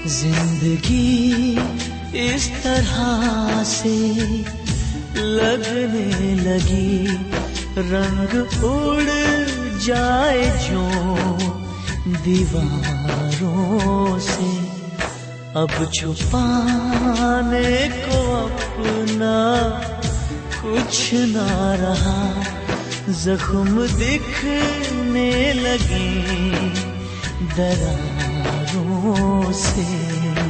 जिंदगी इस तरह से लगने लगी, रंग उड़ जाए जो दीवारों से। अब छुपाने को अपना कुछ ना रहा, जख्म दिखने लगे दरारों से।